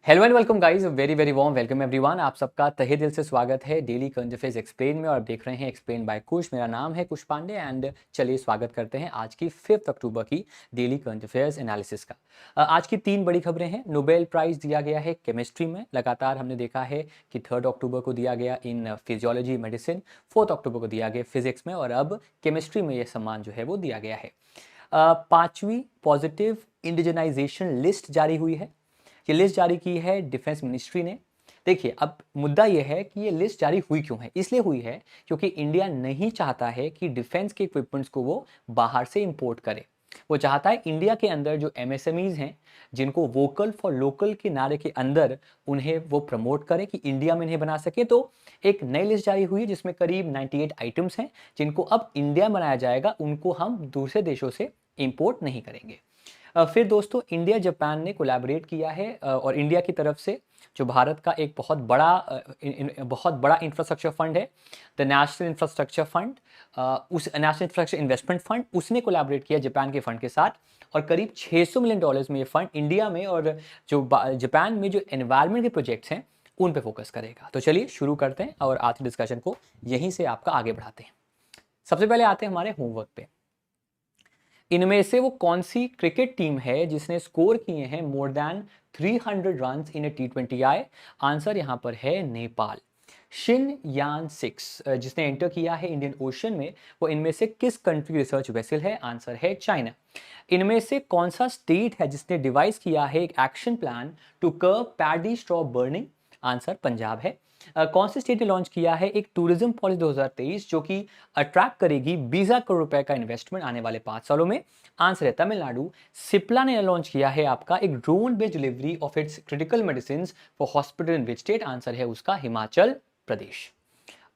Hello and welcome guys, very very warm welcome everyone. आप सबका तहे दिल से स्वागत है डेली करंट अफेयर्स एक्सप्लेन में। और आप देख रहे हैं एक्सप्लेन बाय कुश। मेरा नाम है कुश पांडे एंड चलिए स्वागत करते हैं आज की 5 अक्टूबर की डेली करंट अफेयर्स एनालिसिस का। आज की 3 बड़ी खबरें हैं। नोबेल प्राइज़ दिया गया है केमिस्ट्री में, लगातार हमने देखा है कि 3 अक्टूबर को दिया गया इन फिजियोलॉजी मेडिसिन, 4 अक्टूबर को दिया गया फिजिक्स में और अब केमिस्ट्री में यह सम्मान जो है वो दिया गया है। 5वीं पॉजिटिव इंडिजनाइजेशन लिस्ट जारी हुई है। ये लिस्ट जारी की है डिफेंस मिनिस्ट्री ने। देखिए, अब मुद्दा ये है कि ये लिस्ट जारी हुई क्यों है। इसलिए हुई है क्योंकि इंडिया नहीं चाहता है कि डिफेंस के इक्विपमेंट्स को वो बाहर से इंपोर्ट करे। वो चाहता है इंडिया के अंदर जो एमएसएमईज हैं, जिनको वोकल फॉर लोकल के नारे के अंदर उन्हें वो प्रमोट करें कि इंडिया में इन्हें बना सके। तो एक नई लिस्ट जारी हुई है जिसमें करीब 98 आइटम्स हैं जिनको अब इंडिया बनाया जाएगा, उनको हम दूसरे देशों से इंपोर्ट नहीं करेंगे। फिर दोस्तों, इंडिया जापान ने कोलैबोरेट किया है और इंडिया की तरफ से जो भारत का एक बहुत बड़ा इंफ्रास्ट्रक्चर फंड है, द नेशनल इंफ्रास्ट्रक्चर फंड, उस नेशनल इंफ्रास्ट्रक्चर इन्वेस्टमेंट फंड, उसने कोलैबोरेट किया जापान के फंड के साथ। और करीब $600 मिलियन में ये फंड इंडिया में और जो जापान में जो एनवायरनमेंट के प्रोजेक्ट्स हैं उन पे फोकस करेगा। तो चलिए शुरू करते हैं और आज की डिस्कशन को यहीं से आपका आगे बढ़ाते हैं। सबसे पहले आते हैं हमारे होमवर्क पे। इनमें से वो कौन सी क्रिकेट टीम है जिसने स्कोर किए हैं more than 300 run in A T20I? Answer यहां पर है नेपाल। शिन यान 6 जिसने एंटर किया है इंडियन ओशन में, वो इनमें से किस कंट्री रिसर्च वेसल है? आंसर है चाइना। इनमें से कौन सा स्टेट है जिसने डिवाइस किया है एक action plan to curb paddy straw burning? Answer Punjab है। कौन से स्टेट ने लॉन्च किया है एक टूरिज्म पॉलिसी 2023 जो कि अट्रैक्ट करेगी 20,000 करोड़ रुपए का इन्वेस्टमेंट आने वाले 5 सालों में? आंसर है तमिलनाडु। सिप्ला ने लॉन्च किया है आपका एक drone based delivery of its critical medicine for hospital in which state? Answer है उसका हिमाचल प्रदेश।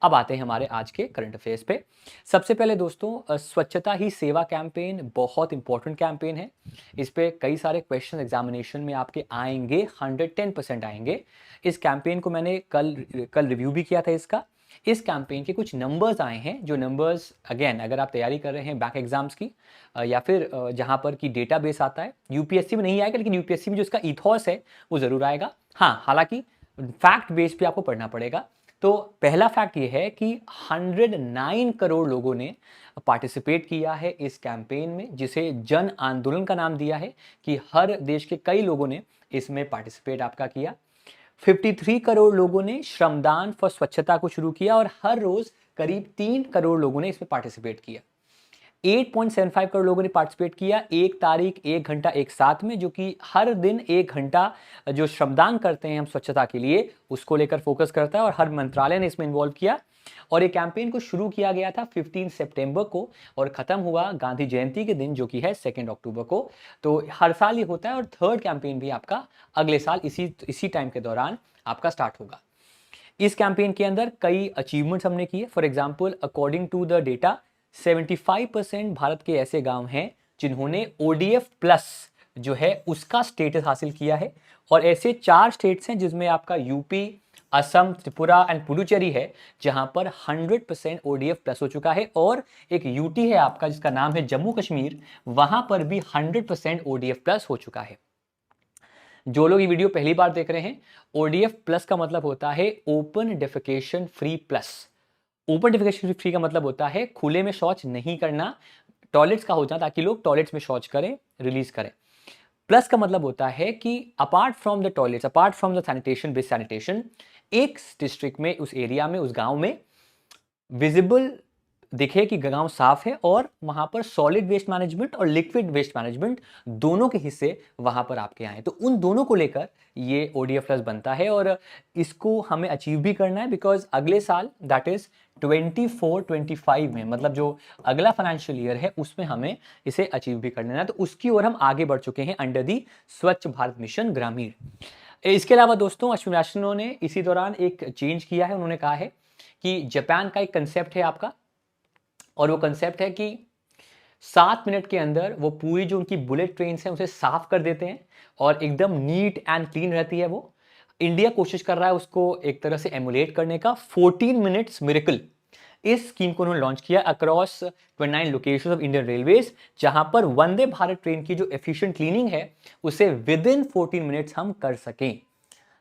अब आते हैं हमारे आज के करंट अफेयर्स पे। सबसे पहले दोस्तों, स्वच्छता ही सेवा कैंपेन बहुत इंपॉर्टेंट कैंपेन है। इस पे कई सारे क्वेश्चन एग्जामिनेशन में आपके आएंगे, 110% आएंगे। इस कैंपेन को मैंने कल रिव्यू भी किया था इसका। इस कैंपेन के कुछ नंबर्स आए हैं, जो नंबर्स अगेन अगर आप तैयारी कर रहे हैं बैंक एग्जाम्स की या फिर जहां पर की डेटाबेस आता है, यूपीएससी में नहीं आएगा लेकिन यूपीएससी में जो इसका इथॉस है वो जरूर आएगा। हाँ, हालांकि फैक्ट बेस पे आपको पढ़ना पड़ेगा। तो पहला फैक्ट ये है कि 109 करोड़ लोगों ने पार्टिसिपेट किया है इस कैंपेन में, जिसे जन आंदोलन का नाम दिया है कि हर देश के कई लोगों ने इसमें पार्टिसिपेट आपका किया। 53 करोड़ लोगों ने श्रमदान फॉर स्वच्छता को शुरू किया और हर रोज करीब 3 करोड़ लोगों ने इसमें पार्टिसिपेट किया। 8.75 करोड़ लोगों ने पार्टिसिपेट किया एक तारीख, 1 घंटा एक साथ में, जो कि हर दिन 1 घंटा जो श्रमदान करते हैं हम स्वच्छता के लिए, उसको लेकर फोकस करता है और हर मंत्रालय ने इसमें इन्वॉल्व किया। और ये कैंपेन को शुरू किया गया था 15 सितंबर को और खत्म हुआ गांधी जयंती के दिन, जो कि है 2 अक्टूबर को। तो हर साल ये होता है और थर्ड कैंपेन भी आपका अगले साल इसी टाइम के दौरान आपका स्टार्ट होगा। इस कैंपेन के अंदर कई अचीवमेंट्स हमने किए। For example, according to the data, 75% Bharat के ऐसे गांव हैं जिन्होंने ODF प्लस जो है उसका स्टेटस हासिल किया है। और ऐसे 4 स्टेट्स हैं जिसमें आपका यूपी, असम, त्रिपुरा एंड पुडुचेरी है, जहां पर 100% ODF प्लस हो चुका है। और एक यूटी है आपका जिसका नाम है जम्मू कश्मीर, वहां पर भी 100% ODF प्लस हो चुका है। जो लोग ये वीडियो पहली बार देख रहे हैं, ODF प्लस का मतलब होता है open defecation free plus. Open defecation free का मतलब होता है खुले में शौच नहीं करना, टॉयलेट्स का होता है ताकि लोग टॉयलेट्स में शौच करें, रिलीज करें। प्लस का मतलब होता है कि apart from the toilets, apart from the sanitation, based sanitation, एक डिस्ट्रिक्ट में, उस एरिया में, उस गांव में विजिबल दिखे कि गांव साफ है और वहां पर सॉलिड वेस्ट मैनेजमेंट और लिक्विड वेस्ट मैनेजमेंट दोनों के हिस्से वहां पर आपके आए। तो उन दोनों को लेकर ये ODF प्लस बनता है और इसको हमें अचीव भी करना है, बिकॉज अगले साल दैट इज 24-25 में, मतलब जो अगला फाइनेंशियल ईयर है उसमें हमें इसे अचीव भी करना है। तो उसकी ओर हम आगे बढ़ चुके हैं अंडर दी स्वच्छ भारत मिशन ग्रामीण। इसके अलावा दोस्तों, अश्विनी वैष्णव ने इसी दौरान एक चेंज किया है। उन्होंने कहा है कि जापान का एक कंसेप्ट है आपका, और वो कंसेप्ट है कि 7 मिनट के अंदर वो पूरी जो उनकी बुलेट ट्रेन है उसे साफ कर देते हैं और एकदम नीट एंड क्लीन रहती है वो। इंडिया कोशिश कर रहा है उसको एक तरह से एमुलेट करने का। 14 मिनट्स मिरेकल, इस स्कीम को उन्होंने लॉन्च किया across 29 locations of Indian railways, जहां पर वंदे भारत ट्रेन की जो एफिशिएंट क्लीनिंग है उसे विद इन 14 मिनट्स हम कर सकें।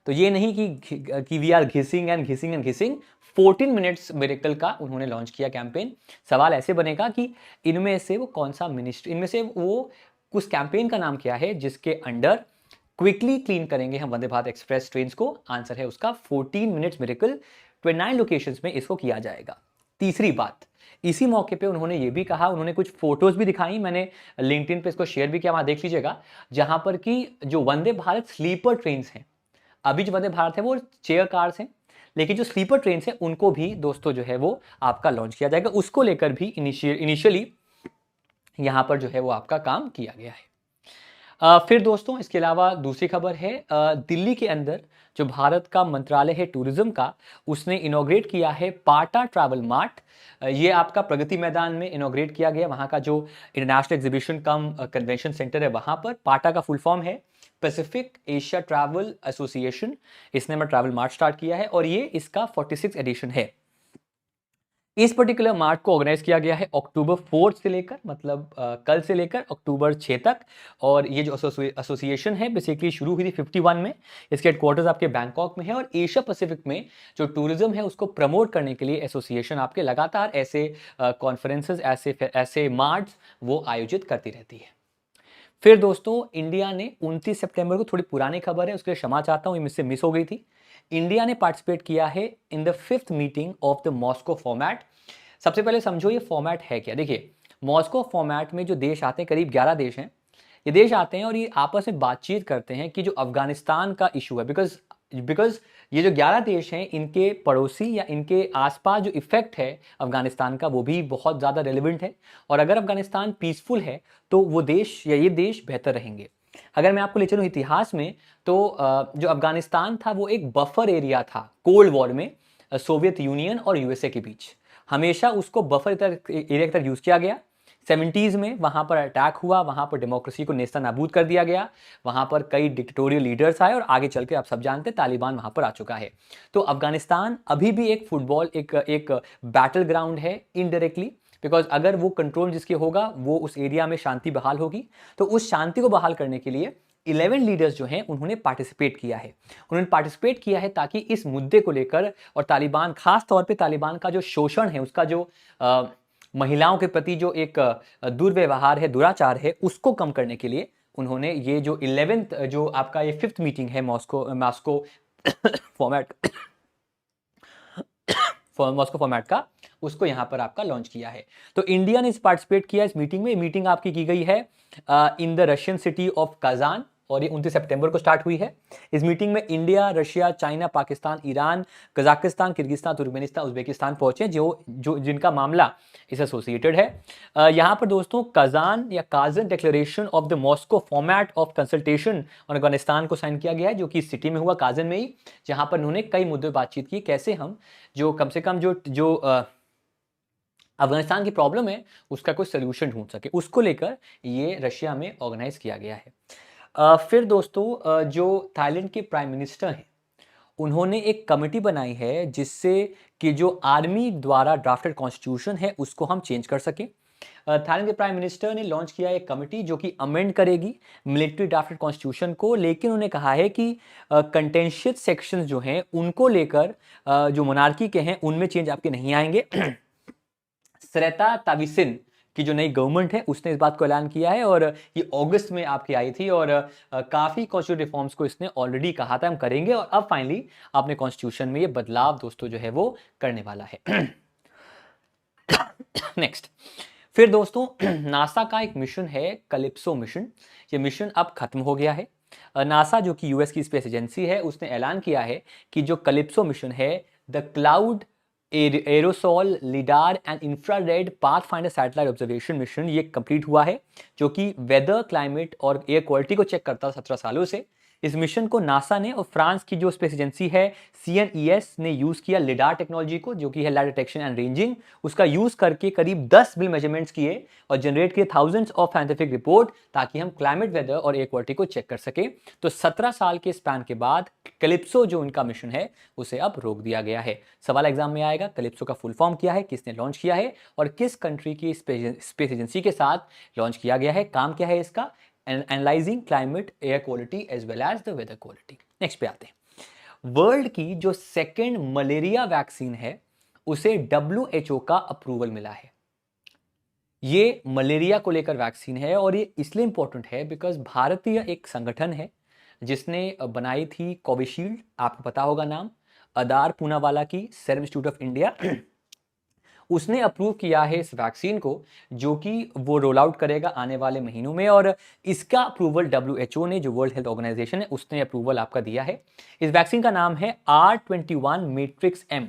तो ये नहीं कि वी आर घिसिंग एंड घिसिंग एंड घिसिंग। 14 मिनट्स मिरेकल का उन्होंने लॉन्च किया कैंपेन। सवाल ऐसे बनेगा कि इनमें से वो कौन सा मिनिस्ट्री, इनमें से वो उस कैंपेन का नाम क्या है जिसके अंडर क्विकली क्लीन करेंगे हम वंदे भारत एक्सप्रेस ट्रेन को। आंसर है उसका 14 मिनट्स मिरेकल। 29 लोकेशंस में इसको किया जाएगा। तीसरी बात, इसी मौके पे उन्होंने ये भी कहा, उन्होंने कुछ फोटोज भी दिखाई, मैंने लिंक्डइन पे इसको शेयर भी किया, वहां देख लीजिएगा, जहां पर कि जो वंदे भारत स्लीपर ट्रेन हैं, अभी जो वंदे भारत है वो चेयर कार्स हैं, लेकिन जो स्लीपर ट्रेन है उनको भी दोस्तों जो है वो आपका लॉन्च किया जाएगा। उसको लेकर भी इनिशियली यहां पर जो है वो आपका काम किया गया है। फिर दोस्तों इसके अलावा दूसरी खबर है, दिल्ली के अंदर जो भारत का मंत्रालय है टूरिज्म का, उसने इनॉग्रेट किया है पाटा ट्रैवल मार्ट। ये आपका प्रगति मैदान में इनॉग्रेट किया गया, वहां का जो इंटरनेशनल एग्जीबिशन कम कन्वेंशन सेंटर है वहां पर। पाटा का फुल फॉर्म है पैसिफिक एशिया ट्रैवल एसोसिएशन। इसने मैं ट्रैवल मार्ट स्टार्ट किया है और ये इसका 46 एडिशन है। इस पर्टिकुलर मार्ट को ऑर्गेनाइज किया गया है अक्टूबर 4 से लेकर, मतलब कल से लेकर अक्टूबर 6 तक। और ये जो एसोसिएशन है बेसिकली शुरू हुई थी 51 में। इसके हेडक्वार्टर्स आपके बैंकॉक में है और एशिया पैसिफिक में जो टूरिज्म है उसको प्रमोट करने के लिए एसोसिएशन आपके लगातार ऐसे कॉन्फ्रेंसेस, ऐसे मार्ट्स वो आयोजित करती रहती है। फिर दोस्तों इंडिया ने 29 सितंबर को, थोड़ी पुरानी खबर है उसके लिए क्षमा चाहता हूं, ये मुझसे मिस हो गई थी। इंडिया ने पार्टिसिपेट किया है in the 5th meeting of the Moscow format. सबसे पहले समझो ये फॉर्मेट है क्या। देखिए, मॉस्को फॉर्मेट में जो देश आते हैं, करीब 11 देश हैं, ये देश आते हैं और ये आपस में बातचीत करते हैं कि जो अफगानिस्तान का इशू है, बिकॉज ये जो 11 देश हैं इनके पड़ोसी या इनके आसपास जो इफेक्ट है अफगानिस्तान का वो भी बहुत ज़्यादा रेलिवेंट है। और अगर अफगानिस्तान पीसफुल है तो वो देश या ये देश बेहतर रहेंगे। अगर मैं आपको ले चलूँ इतिहास में, तो जो अफगानिस्तान था वो एक बफर एरिया था कोल्ड वॉर में सोवियत यूनियन और यूएसए के बीच। हमेशा उसको बफर एरिया की तरह यूज़ किया गया। 70s में वहां पर अटैक हुआ, वहां पर डेमोक्रेसी को नेस्ता नाबूद कर दिया गया, वहां पर कई डिक्टेटोरियल लीडर्स आए और आगे चल के आप सब जानते हैं तालिबान वहां पर आ चुका है। तो अफगानिस्तान अभी भी एक फुटबॉल एक बैटल ग्राउंड है इनडायरेक्टली, बिकॉज अगर वो कंट्रोल जिसके होगा वो उस एरिया में शांति बहाल होगी। तो उस शांति को बहाल करने के लिए 11 लीडर्स जो हैं उन्होंने पार्टिसिपेट किया है। उन्होंने पार्टिसिपेट किया है ताकि इस मुद्दे को लेकर और तालिबान, खास तौर पे तालिबान का जो शोषण है, उसका जो महिलाओं के प्रति जो एक दुर्व्यवहार है, दुराचार है, उसको कम करने के लिए उन्होंने ये जो 11th जो आपका ये 5th मीटिंग है मॉस्को फॉर्मेट मॉस्को फॉर्मेट का, उसको यहां पर आपका लॉन्च किया है। तो इंडिया ने इस पार्टिसिपेट किया इस मीटिंग में। मीटिंग आपकी की गई है in the Russian city of Kazan और ये 29 सितंबर को स्टार्ट हुई है। इस मीटिंग में India, Russia, China, Pakistan, Iran, Kazakhstan, Kyrgyzstan, Turkmenistan, Uzbekistan पहुंचे, जो जिनका मामला इस एसोसिएटेड है। यहां पर दोस्तों काजान या Kazan declaration of the Moscow format of consultation और अफगानिस्तान को साइन किया गया है, जो कि इस सिटी में हुआ, काजन में ही, जहां पर उन्होंने कई मुद्दों पर बातचीत की, कैसे हम जो कम से कम जो अफगानिस्तान की प्रॉब्लम है उसका कोई सोल्यूशन ढूंढ सके, उसको लेकर ये रशिया में ऑर्गेनाइज किया गया है। फिर दोस्तों जो थाईलैंड के प्राइम मिनिस्टर हैं उन्होंने एक कमेटी बनाई है जिससे कि जो आर्मी द्वारा ड्राफ्टेड कॉन्स्टिट्यूशन है उसको हम चेंज कर सकें। थाईलैंड के प्राइम मिनिस्टर ने लॉन्च किया एक कमेटी जो कि अमेंड करेगी मिलिट्री ड्राफ्टेड कॉन्स्टिट्यूशन को, लेकिन उन्होंने कहा है कि कंटेंशियस सेक्शंस जो हैं उनको लेकर जो मोनार्की के हैं उनमें चेंज आपके नहीं आएंगे। सरेता ताविसिन की जो नई गवर्नमेंट है उसने इस बात को ऐलान किया है और ये अगस्त में आपकी आई थी और काफी कॉन्स्टिट्यूशन रिफॉर्म्स को इसने ऑलरेडी कहा था हम करेंगे और अब फाइनली अपने कॉन्स्टिट्यूशन में ये बदलाव दोस्तों जो है वो करने वाला है। नेक्स्ट, फिर दोस्तों नासा का एक मिशन है कैलिप्सो मिशन। ये मिशन अब खत्म हो गया है। नासा जो कि यूएस की स्पेस एजेंसी है उसने ऐलान किया है कि जो कैलिप्सो मिशन है the cloud aerosol lidar and infrared pathfinder satellite observation mission ये कंप्लीट हुआ है, जो कि वेदर, क्लाइमेट और एयर क्वालिटी को चेक करता 17 सालों से। इस मिशन को नासा ने और फ्रांस की जो स्पेस एजेंसी है CNES ने यूज किया लिडार टेक्नोलॉजी को, जो कि है लाइट डिटेक्शन एंड रेंजिंग। उसका यूज करके करीब 10 बिल मेजरमेंट्स किए और जनरेट किए थाउजेंड्स ऑफ साइंटिफिक रिपोर्ट, ताकि हम क्लाइमेट, वेदर और एयर क्वालिटी को चेक कर सके। तो 17 साल के स्पैन के बाद कैलिप्सो जो उनका मिशन है उसे अब रोक दिया गया है। सवाल एग्जाम में आएगा, कैलिप्सो का फुल फॉर्म क्या है, किसने लॉन्च किया है और किस कंट्री की स्पेस एजेंसी के साथ लॉन्च किया गया है, काम क्या है इसका, analysing climate, air quality as well as the weather quality. Next पे आते हैं। वर्ल्ड की जो सेकेंड मलेरिया वैक्सीन है उसे WHO का अप्रूवल मिला है। ये मलेरिया को लेकर वैक्सीन है और ये इसलिए इंपॉर्टेंट है बिकॉज भारतीय एक संगठन है जिसने बनाई थी कोविशील्ड, आपको पता होगा नाम, अदार पूनावाला की, सेरम इंस्टीट्यूट ऑफ इंडिया, उसने अप्रूव किया है इस वैक्सीन को, जो कि वो रोल आउट करेगा आने वाले महीनों में। और इसका अप्रूवल WHO ने, जो वर्ल्ड हेल्थ ऑर्गेनाइजेशन है, उसने अप्रूवल आपका दिया है। इस वैक्सीन का नाम है R21 मैट्रिक्स M,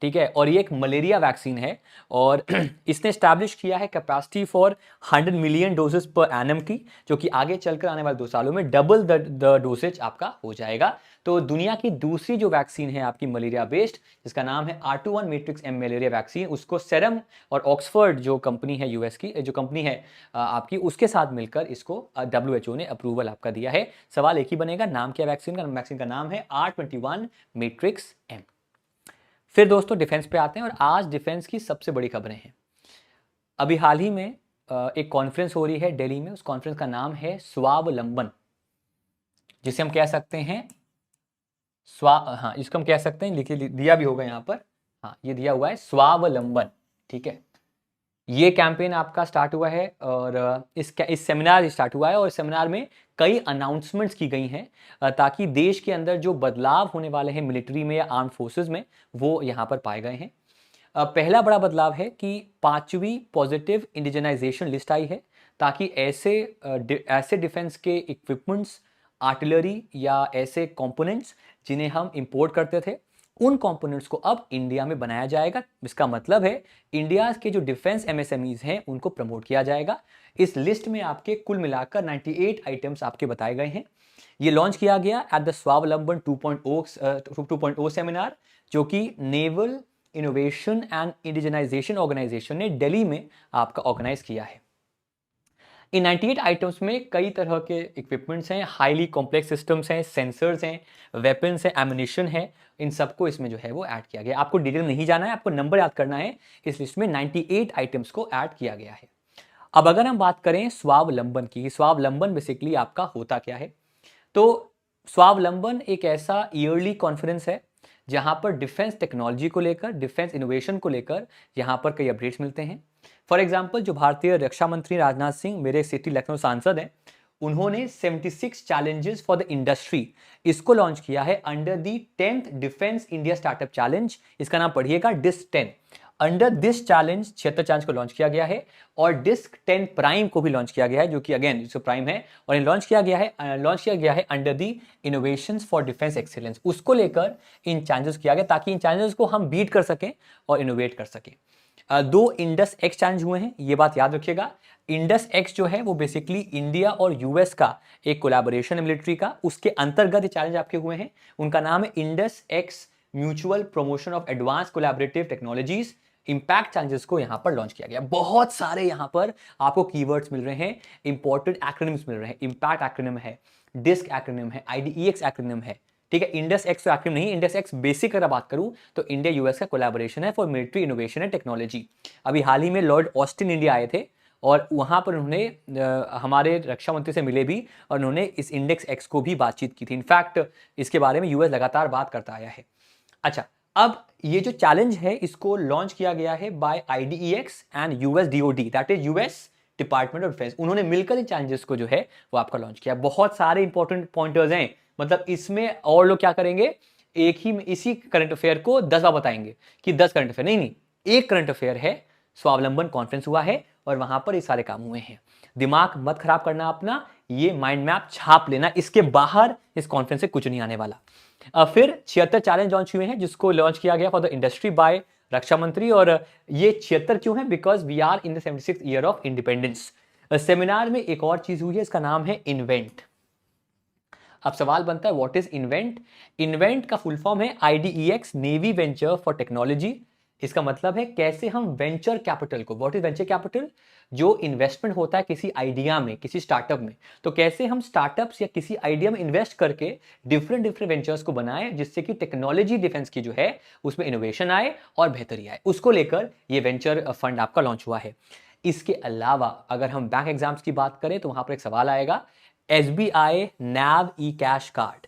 ठीक है, और ये एक मलेरिया वैक्सीन है और इसने स्टैब्लिश किया है capacity for 100 million doses per annum की, जो कि आगे चलकर आने वाले 2 सालों में डबल द डोसेज आपका हो जाएगा। तो दुनिया की दूसरी जो वैक्सीन है आपकी मलेरिया बेस्ड, जिसका नाम है R21 matrix M malaria vaccine, उसको सेरम और ऑक्सफर्ड जो कंपनी है, यूएस की जो कंपनी है आपकी, उसके साथ मिलकर इसको WHO ने अप्रूवल आपका दिया है। सवाल एक ही बनेगा, नाम क्या वैक्सीन का? वैक्सीन का नाम है R21 मैट्रिक्स M। फिर दोस्तों डिफेंस पे आते हैं और आज डिफेंस की सबसे बड़ी खबरें हैं। अभी हाल ही में एक कॉन्फ्रेंस हो रही है दिल्ली में, उस कॉन्फ्रेंस का नाम है स्वावलंबन, जिसे हम कह सकते हैं हाँ, इसको हम कह सकते हैं, लिखे दिया भी होगा यहाँ पर, हाँ ये दिया हुआ है स्वावलंबन, ठीक है। ये कैंपेन आपका स्टार्ट हुआ है और इस सेमिनार स्टार्ट हुआ है और सेमिनार में कई अनाउंसमेंट्स की गई हैं ताकि देश के अंदर जो बदलाव होने वाले हैं मिलिट्री में या आर्म फोर्सेस में, वो यहाँ पर पाए गए हैं। पहला बड़ा बदलाव है कि 5वीं पॉजिटिव इंडिजनाइजेशन लिस्ट आई है, ताकि ऐसे डिफेंस के इक्विपमेंट्स, आर्टिलरी या ऐसे कंपोनेंट्स जिन्हें हम इंपोर्ट करते थे, उन कंपोनेंट्स को अब इंडिया में बनाया जाएगा। इसका मतलब है इंडिया के जो डिफेंस MSMEs हैं उनको प्रमोट किया जाएगा। इस लिस्ट में आपके कुल मिलाकर 98 आइटम्स आपके बताए गए हैं। ये लॉन्च किया गया एट द स्वावलंबन 2.0 सेमिनार, जो कि naval innovation and indigenisation organisation ने दिल्ली में आपका ऑर्गेनाइज किया है। इन 98 आइटम्स में कई तरह के इक्विपमेंट्स हैं, हाईली कॉम्प्लेक्स सिस्टम्स हैं, सेंसर्स हैं, वेपन्स हैं, एम्युनिशन है, इन सबको इसमें जो है वो ऐड किया गया। आपको डिटेल नहीं जाना है, आपको नंबर याद करना है। इस लिस्ट में 98 आइटम्स को ऐड किया गया है। अब अगर हम बात करें स्वावलंबन की, स्वावलंबन बेसिकली आपका होता क्या है? तो स्वावलंबन एक ऐसा ईयरली कॉन्फ्रेंस है जहां पर डिफेंस टेक्नोलॉजी को लेकर, डिफेंस इनोवेशन को लेकर यहां पर कई अपडेट्स मिलते हैं। फॉर एग्जाम्पल, जो भारतीय रक्षा मंत्री राजनाथ सिंह, मेरे सिटी लखनऊ सांसद हैं, उन्होंने 76 चैलेंजेस फॉर द इंडस्ट्री इसको लॉन्च किया है under the 10th defence India startup challenge. इसका नाम पढ़िएगा DISC 10। Under this challenge 76 challenge को लॉन्च किया गया है और डिस्क 10 प्राइम को भी लॉन्च किया गया है, जो कि अगेन जो प्राइम है, और ये लॉन्च किया गया है under the innovations for defence excellence. उसको लेकर इन चैलेंजेस किया गया ताकि इन चैलेंजेस को हम बीट कर सकें और इनोवेट कर सकें। 2 इंडस एक्स चैलेंज हुए हैं, ये बात याद रखिएगा। इंडस एक्स जो है वो बेसिकली इंडिया और यूएस का एक कोलैबोरेशन है मिलिट्री का, उसके अंतर्गत ये चैलेंज आपके हुए हैं। उनका नाम है Indus x mutual promotion of advance collaborative technologies. Impact challenges को यहां पर लॉन्च किया गया। बहुत सारे यहां पर आपको कीवर्ड्स मिल रहे हैं, इंपॉर्टेंट एक्रोनिम्स मिल रहे हैं। इंपैक्ट एक्रोनिम है, डिस्क एक्रोनिम है, IDEX एक्रोनिम है, ठीक है। इंडस एक्स तो एक्रोनिम नहीं, इंडस एक्स बेसिक अगर बात करूं तो इंडिया यूएस का कोलैबोरेशन है for military innovation and technology. अभी हाल ही में लॉर्ड ऑस्टिन इंडिया आए थे और वहां पर उन्होंने हमारे रक्षा मंत्री से मिले भी और उन्होंने इस इंडेक्स एक्स को भी बातचीत की थी। इनफैक्ट इसके बारे में यूएस लगातार बात करता आया है। अच्छा, अब ये जो चैलेंज है इसको लॉन्च किया गया है by IDEX and US DoD, that is US department of defence. उन्होंने मिलकर इन चैलेंजेस को जो है वो आपका लॉन्च किया। बहुत सारे इंपॉर्टेंट पॉइंटर्स हैं, मतलब इसमें और लोग क्या करेंगे, एक ही इसी करंट अफेयर को 10 बार बताएंगे कि 10 करंट अफेयर नहीं, एक करंट अफेयर है। स्वावलंबन कॉन्फ्रेंस हुआ है और वहां पर ये सारे काम हुए हैं। दिमाग मत खराब करना अपना, ये माइंड मैप छाप लेना, इसके बाहर इस कॉन्फ्रेंस से कुछ नहीं आने वाला। फिर 76 चैलेंज लॉन्च हुए हैं जिसको लॉन्च किया गया फॉर द इंडस्ट्री बाय रक्षा मंत्री। और ये 76 क्यों है? Because we are in the 76th year of independence. Seminar में एक और चीज हुई है, इसका नाम है इन्वेंट। अब सवाल बनता है व्हाट इज इन्वेंट? इन्वेंट का फुल फॉर्म है IDEX navy venture for technology. इसका मतलब है कैसे हम वेंचर कैपिटल को, व्हाट इज वेंचर कैपिटल? जो इन्वेस्टमेंट होता है किसी आइडिया में, किसी स्टार्टअप में, तो कैसे हम स्टार्टअप्स या किसी आइडिया में इन्वेस्ट करके डिफरेंट वेंचर्स को बनाएं जिससे कि टेक्नोलॉजी डिफेंस की जो है उसमें इनोवेशन आए और बेहतरी आए। उसको लेकर ये वेंचर फंड आपका लॉन्च हुआ है। इसके अलावा अगर हम बैंक एग्जाम्स की बात करें तो वहां पर एक सवाल आएगा, SBI NAV ई कैश कार्ड।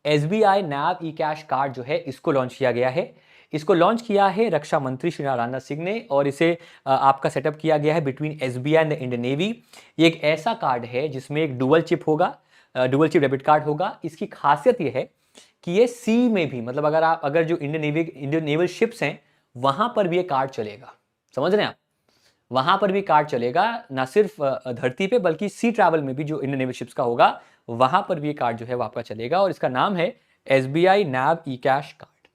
SBI NAV ई कैश कार्ड जो है इसको लॉन्च किया गया है। इसको लॉन्च किया है रक्षा मंत्री श्री राजनाथ सिंह ने और इसे आपका सेटअप किया गया है between SBI and the Indian navy. ये एक ऐसा कार्ड है जिसमें एक डुअल चिप होगा, डुअल चिप डेबिट कार्ड होगा। इसकी खासियत ये है कि ये सी में भी, मतलब अगर जो इंडियन नेवल शिप्स हैं वहां पर भी ये कार्ड चलेगा। समझ रहे हैं आप? वहां पर भी कार्ड चलेगा, ना सिर्फ धरती पे बल्कि सी ट्रैवल में भी जो इंडियन नेवल शिप्स का होगा वहां पर भी ये कार्ड जो है वो आपका चलेगा। और इसका नाम है SBI NAV ई कैश कार्ड,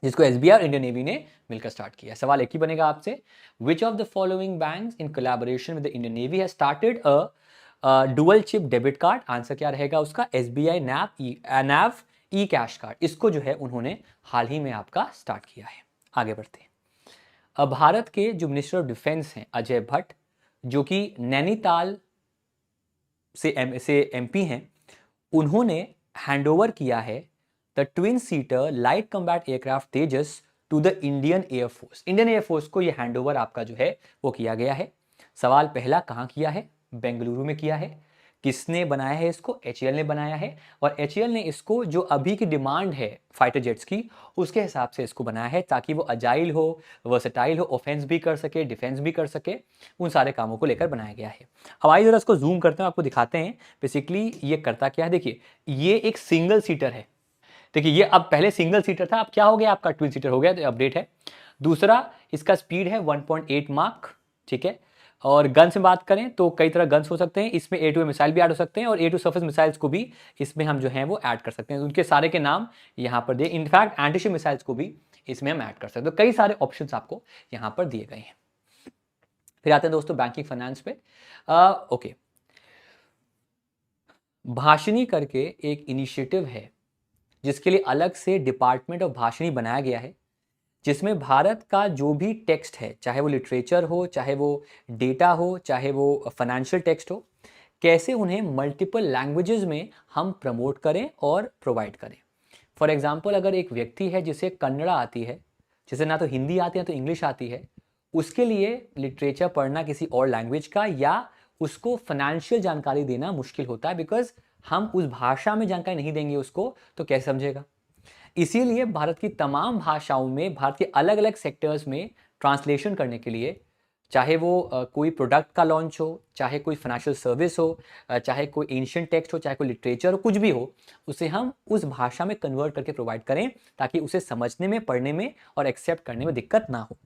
जिसको SBI और इंडियन नेवी ने मिलकर स्टार्ट किया। सवाल एक ही बनेगा आपसे, which of the following banks in collaboration with the Indian navy has started a dual chip debit card? Answer क्या रहेगा उसका? SBI NAV ई कैश कार्ड। इसको जो है उन्होंने हाल ही में आपका स्टार्ट किया है। आगे बढ़ते हैं। अब भारत के जो मिनिस्टर ऑफ डिफेंस हैं अजय भट्ट, जो कि नैनीताल से MP हैं, उन्होंने हैंडओवर किया है the twin seater light combat aircraft Tejas to the Indian Air Force. Indian Air Force को यह हैंडओवर आपका जो है वो किया गया है। सवाल पहला, कहाँ किया है? बेंगलुरु में किया है। किसने बनाया है इसको? HAL ने बनाया है। और HAL ने इसको जो अभी की डिमांड है फाइटर जेट्स की, उसके हिसाब से इसको बनाया है ताकि वो अजाइल हो, वर्सेटाइल हो, ऑफेंस भी कर सके, डिफेंस भी कर सके, उन सारे कामों को लेकर बनाया गया है। अब आइए जरा इसको जूम करते हैं, आपको दिखाते हैं बेसिकली ये करता क्या है। देखिए, ये एक सिंगल सीटर है। देखिए, ये अब पहले सिंगल सीटर था, अब क्या हो गया आपका? ट्विन सीटर हो गया, तो अपडेट है। दूसरा, इसका स्पीड है 1.8 माक, ठीक है। और गन से बात करें तो कई तरह गन्स हो सकते हैं, इसमें A2A मिसाइल भी ऐड हो सकते हैं और A2 सरफेस मिसाइल्स को भी इसमें हम जो हैं वो ऐड कर सकते हैं। उनके सारे के नाम यहाँ पर दिए। इनफैक्ट एंटीशिप मिसाइल्स को भी इसमें हम ऐड कर सकते हैं। तो कई सारे ऑप्शंस आपको यहाँ पर दिए गए हैं। फिर आते हैं दोस्तों बैंकिंग फाइनेंस पे। ओके, भाषिणी करके एक इनिशिएटिव है जिसके लिए अलग से डिपार्टमेंट ऑफ भाषिणी बनाया गया है, जिसमें भारत का जो भी टेक्स्ट है, चाहे वो लिटरेचर हो, चाहे वो डेटा हो, चाहे वो फाइनेंशियल टेक्स्ट हो, कैसे उन्हें मल्टीपल लैंग्वेजेस में हम प्रमोट करें और प्रोवाइड करें। फॉर एग्जांपल, अगर एक व्यक्ति है जिसे कन्नड़ा आती है, जिसे ना तो हिंदी आती है तो इंग्लिश आती है, उसके लिए लिटरेचर पढ़ना किसी और लैंग्वेज का या उसको फाइनेंशियल जानकारी देना मुश्किल होता है, बिकॉज हम उस भाषा में जानकारी नहीं देंगे उसको तो कैसे समझेगा। इसीलिए भारत की तमाम भाषाओं में, भारत के अलग अलग सेक्टर्स में ट्रांसलेशन करने के लिए, चाहे वो कोई प्रोडक्ट का लॉन्च हो, चाहे कोई फाइनेंशियल सर्विस हो, चाहे कोई एंशिएंट टेक्स्ट हो, चाहे कोई लिटरेचर हो, कुछ भी हो, उसे हम उस भाषा में कन्वर्ट करके प्रोवाइड करें ताकि उसे समझने में, पढ़ने में और एक्सेप्ट करने में दिक्कत ना हो।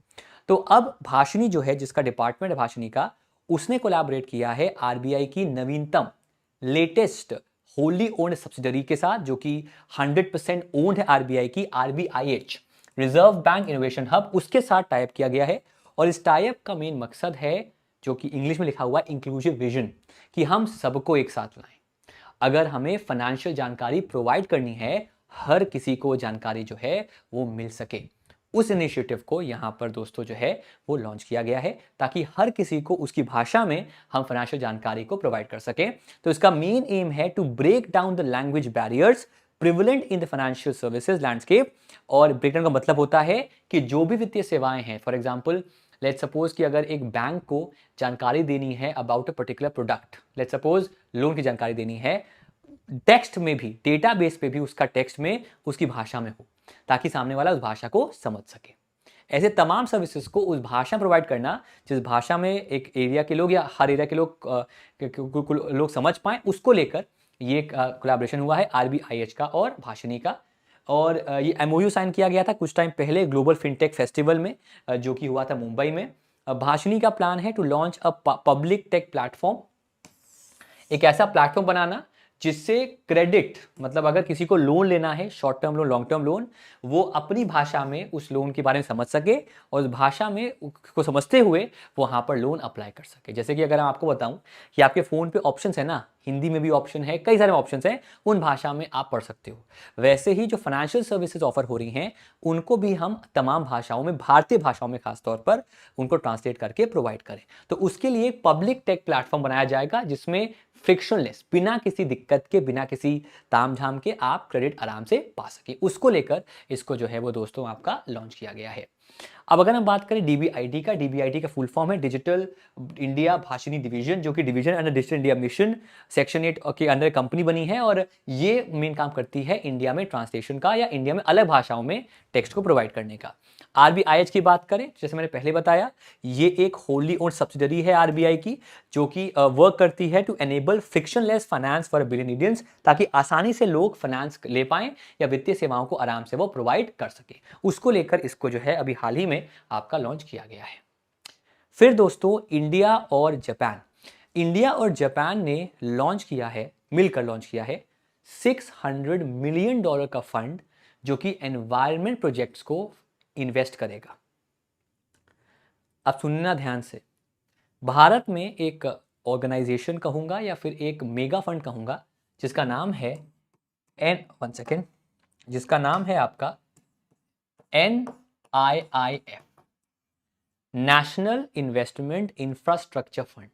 तो अब भाषिणी जो है, जिसका डिपार्टमेंट है भाषिणी का, उसने कोलैबोरेट किया है RBI की नवीनतम लेटेस्ट होली ओन्ड सब्सिडरी के साथ, जो कि 100% ओन्ड है RBI की, RBIH reserve bank innovation hub, उसके साथ टाइप किया गया है। और इस टाइप का मेन मकसद है, जो कि इंग्लिश में लिखा हुआ है इंक्लूसिव विजन, कि हम सबको एक साथ लाएं। अगर हमें फाइनेंशियल जानकारी प्रोवाइड करनी है, हर किसी को जानकारी जो है वो मिल सके, उस इनिशिएटिव को यहाँ पर दोस्तों जो है वो लॉन्च किया गया है ताकि हर किसी को उसकी भाषा में हम फाइनेंशियल जानकारी को प्रोवाइड कर सकें। तो इसका मेन एम है to break down the language barriers prevalent in the financial services landscape. और ब्रेक डाउन का मतलब होता है कि जो भी वित्तीय सेवाएं हैं, फॉर एग्जाम्पल लेट्स सपोज कि अगर एक बैंक को जानकारी देनी है about a particular product, let's suppose loan की जानकारी देनी है, टेक्स्ट में भी, डेटाबेस पे भी उसका टेक्स्ट में उसकी भाषा में हो ताकि सामने वाला उस भाषा को समझ सके। ऐसे तमाम सर्विसेज को उस भाषा प्रोवाइड करना जिस भाषा में एक एरिया के लोग या हर एरिया के लोग समझ पाए, उसको लेकर ये कोलैबोरेशन हुआ है RBIH का और भाषिणी का। और ये MOU साइन किया गया था कुछ टाइम पहले ग्लोबल फिनटेक फेस्टिवल में, जो कि हुआ था मुंबई में। भाषिणी का प्लान है to launch a public tech platform, एक ऐसा प्लेटफॉर्म बनाना जिससे क्रेडिट, मतलब अगर किसी को लोन लेना है, short term loan, long term loan, वो अपनी भाषा में उस लोन के बारे में समझ सके और उस भाषा में को समझते हुए वहां पर लोन अप्लाई कर सके। जैसे कि अगर मैं आपको बताऊं कि आपके फोन पे ऑप्शंस है ना, हिंदी में भी ऑप्शन है, कई सारे ऑप्शंस हैं, उन भाषा में आप पढ़ सकते हो। वैसे ही जो फाइनेंशियल सर्विसेज ऑफर हो रही हैं, उनको भी हम तमाम भाषाओं में, भारतीय भाषाओं में खासतौर पर, उनको ट्रांसलेट करके प्रोवाइड करें। तो उसके लिए पब्लिक टेक प्लेटफॉर्म बनाया जाएगा जिसमें फ्रिक्शनलेस, बिना किसी दिक्कत के, बिना किसी तामझाम के आप क्रेडिट आराम से पा सके। उसको लेकर इसको जो है वो दोस्तों आपका लॉन्च किया गया है। अब अगर हम बात करें डीबीआईटी का, डीबीआईटी का फुल फॉर्म है डिजिटल इंडिया भाषिनी डिवीजन, जो कि division under digital India mission section 8 के अंदर कंपनी बनी है और ये मेन काम करती है इंडिया में ट्रांसलेशन का या इंडिया में अलग भाषाओं में टेक्स्ट को प्रोवाइड करने का। आरबीआईएच की बात करें, जैसे मैंने पहले बताया, ये एक होली ओन्ड सब्सिडरी है आरबीआई की, जो कि वर्क करती है to enable frictionless finance for billion Indians, ताकि आसानी से लोग फाइनेंस ले पाएं या वित्तीय सेवाओं को आराम से वो प्रोवाइड कर सके। उसको लेकर इसको जो है अभी हाल ही में आपका लॉन्च किया गया है। फिर दोस्तों इंडिया और जापान, इंडिया और जापान ने लॉन्च किया है, मिलकर लॉन्च किया है $600 मिलियन का फंड, जो कि एनवायरमेंट प्रोजेक्ट्स को इन्वेस्ट करेगा। अब सुनना ध्यान से, भारत में एक ऑर्गेनाइजेशन कहूंगा या फिर एक मेगा फंड कहूंगा, जिसका नाम है जिसका नाम है आपका NIIF, national investment infrastructure fund.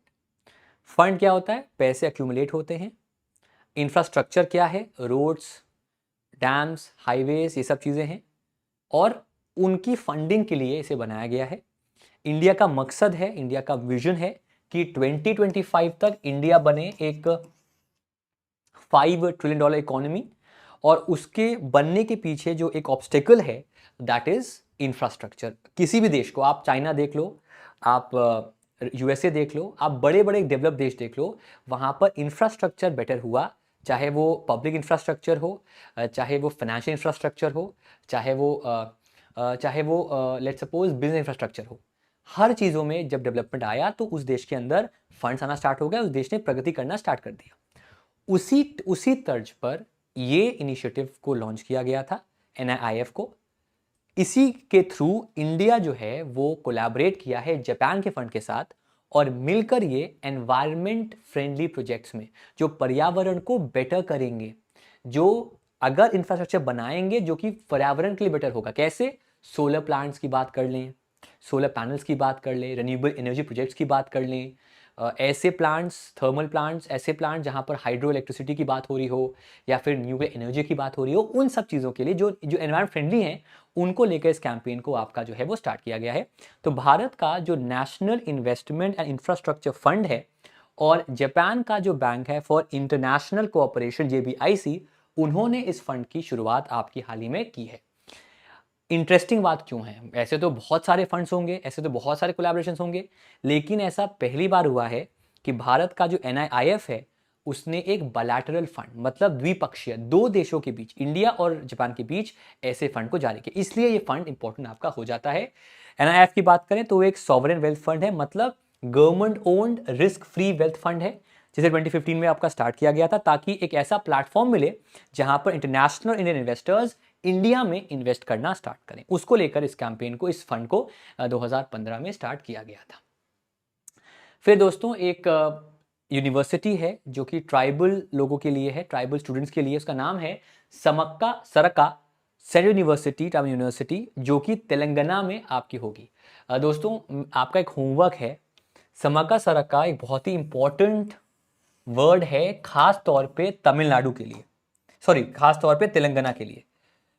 Fund क्या होता है? पैसे अक्यूमुलेट होते हैं। इंफ्रास्ट्रक्चर क्या है? रोड्स, डैम्स, हाईवेज, ये सब चीज़ें हैं और उनकी फंडिंग के लिए इसे बनाया गया है। इंडिया का मकसद है, इंडिया का विजन है कि 2025 तक इंडिया बने एक $5 ट्रिलियन इकोनॉमी, और उसके बनने के पीछे जो एक ऑब्स्टेकल है दैट इज इंफ्रास्ट्रक्चर। किसी भी देश को, आप चाइना देख लो, आप यूएसए देख लो, आप बड़े बड़े डेवलप देश देख लो, वहाँ पर इंफ्रास्ट्रक्चर बेटर हुआ, चाहे वो पब्लिक इंफ्रास्ट्रक्चर हो, चाहे वो फाइनेंशियल इंफ्रास्ट्रक्चर हो, चाहे वो लेट्स सपोज बिजनेस इंफ्रास्ट्रक्चर हो। हर चीज़ों में जब डेवलपमेंट आया तो उस देश के अंदर फंड्स आना स्टार्ट हो गया, उस देश ने प्रगति करना स्टार्ट कर दिया। उसी तर्ज पर ये इनिशिएटिव को लॉन्च किया गया था, NIIF को। इसी के थ्रू इंडिया जो है वो कोलैबोरेट किया है जापान के फंड के साथ और मिलकर ये एनवायरनमेंट फ्रेंडली प्रोजेक्ट्स में, जो पर्यावरण को बेटर करेंगे, जो अगर इंफ्रास्ट्रक्चर बनाएंगे जो कि पर्यावरण के लिए बेटर होगा। कैसे? सोलर प्लांट्स की बात कर लें, सोलर पैनल्स की बात कर लें, रिन्यूएबल एनर्जी प्रोजेक्ट्स की बात कर लें, ऐसे प्लांट्स, थर्मल प्लांट्स, ऐसे प्लांट जहाँ पर हाइड्रो इलेक्ट्रिसिटी की बात हो रही हो या फिर न्यूएबल एनर्जी की बात हो रही हो, उन सब चीज़ों के लिए जो एनवायरमेंट फ्रेंडली हैं, उनको लेकर इस कैंपेन को आपका जो है वो स्टार्ट किया गया है। तो भारत का जो national investment and infrastructure fund है और जापान का जो बैंक है फॉर इंटरनेशनल कोऑपरेशन JBIC, उन्होंने इस फंड की शुरुआत आपकी हाल ही में की है। इंटरेस्टिंग बात क्यों है? ऐसे तो बहुत सारे फंड्स होंगे, ऐसे तो बहुत सारे कोलैबोरेशंस होंगे, लेकिन ऐसा पहली बार हुआ है कि भारत का जो NIIF है उसने एक बायलैटरल फंड, मतलब द्विपक्षीय, दो देशों के बीच, इंडिया और जापान के बीच ऐसे फंड को जारी किया। इसलिए ये फंड इंपॉर्टेंट आपका हो जाता है। NIIF की बात करें तो एक सॉवरेन वेल्थ फंड है, मतलब government owned risk free wealth fund है, जिसे 2015 में आपका स्टार्ट किया गया था, ताकि एक ऐसा प्लेटफॉर्म मिले जहां पर इंटरनेशनल इंडियन इन्वेस्टर्स इंडिया में इन्वेस्ट करना स्टार्ट करें। उसको लेकर इस कैंपेन को, इस फंड को 2015 में स्टार्ट किया गया था। फिर दोस्तों एक यूनिवर्सिटी है जो कि ट्राइबल लोगों के लिए है, ट्राइबल स्टूडेंट्स के लिए, उसका नाम है समक्का सरका सेंट्रल यूनिवर्सिटी, ट्राइबल यूनिवर्सिटी, जो कि तेलंगाना में आपकी होगी। दोस्तों आपका एक होमवर्क है, समक्का सरका एक बहुत ही इंपॉर्टेंट वर्ड है, खास तौर पे तमिलनाडु के लिए, सॉरी खास तौर पे तेलंगाना के लिए,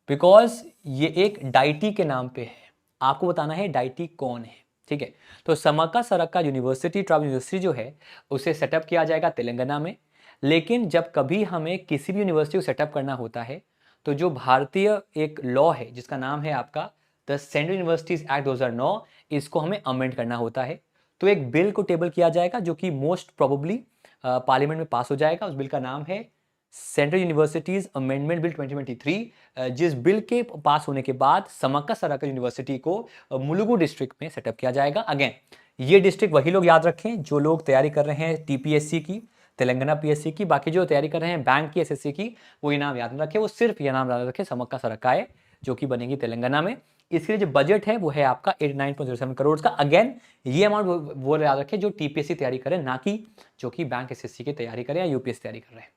बिकॉज ये एक डाइटी के नाम पे है। आपको बताना है डाइटी कौन है, ठीक है? तो समक्का सरक्का यूनिवर्सिटी, ट्राइबल यूनिवर्सिटी जो है उसे सेटअप किया जाएगा तेलंगाना में। लेकिन जब कभी हमें किसी भी यूनिवर्सिटी को सेटअप करना होता है तो जो भारतीय एक लॉ है जिसका नाम है आपका द सेंट्रल यूनिवर्सिटीज एक्ट 2009, इसको हमें अमेंड करना होता है। तो एक बिल को टेबल किया जाएगा जो कि मोस्ट प्रोबेबली पार्लियामेंट में पास हो जाएगा। उस बिल का नाम है सेंट्रल यूनिवर्सिटीज अमेंडमेंट बिल 2023, जिस बिल के पास होने के बाद समक्का सरक्का यूनिवर्सिटी को मुलुगु डिस्ट्रिक्ट में सेटअप किया जाएगा। अगेन ये डिस्ट्रिक्ट वही लोग याद रखें जो लोग तैयारी कर रहे हैं TPSC की, तेलंगाना PSC की, बाकी जो तैयारी कर रहे हैं बैंक की, SSC की, वो ये नाम याद न रखें, वो सिर्फ ये नाम याद रखें, समक्का सरक्का है, जो कि बनेगी तेलंगाना में। इसके लिए जो बजट है वो है आपका 89.07 करोड़ का। अगेन ये अमाउंट वो याद रखें जो TPSC तैयारी करें, ना कि जो कि बैंक SSC की तैयारी करें या UPSC तैयारी कर रहे हैं।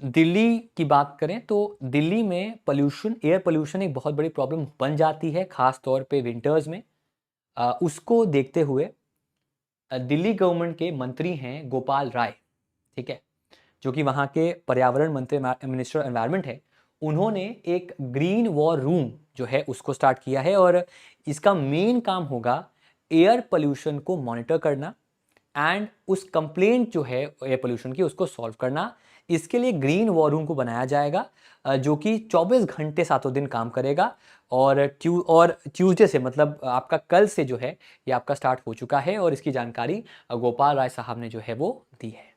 दिल्ली की बात करें तो दिल्ली में पोल्यूशन, एयर पोल्यूशन एक बहुत बड़ी प्रॉब्लम बन जाती है, खास तौर पे विंटर्स में। उसको देखते हुए दिल्ली गवर्नमेंट के मंत्री हैं गोपाल राय, ठीक है, जो कि वहाँ के पर्यावरण मंत्री, मिनिस्टर एनवायरनमेंट है, उन्होंने एक ग्रीन वॉर रूम जो है उसको स्टार्ट किया है और इसका मेन काम होगा एयर पोल्यूशन को मॉनिटर करना एंड उस कंप्लेंट जो है एयर पोल्यूशन की उसको सॉल्व करना। इसके लिए ग्रीन वॉर रूम को बनाया जाएगा जो कि 24 घंटे सातों दिन काम करेगा और ट्यूसडे से मतलब आपका कल से जो है ये आपका स्टार्ट हो चुका है और इसकी जानकारी गोपाल राय साहब ने जो है वो दी है।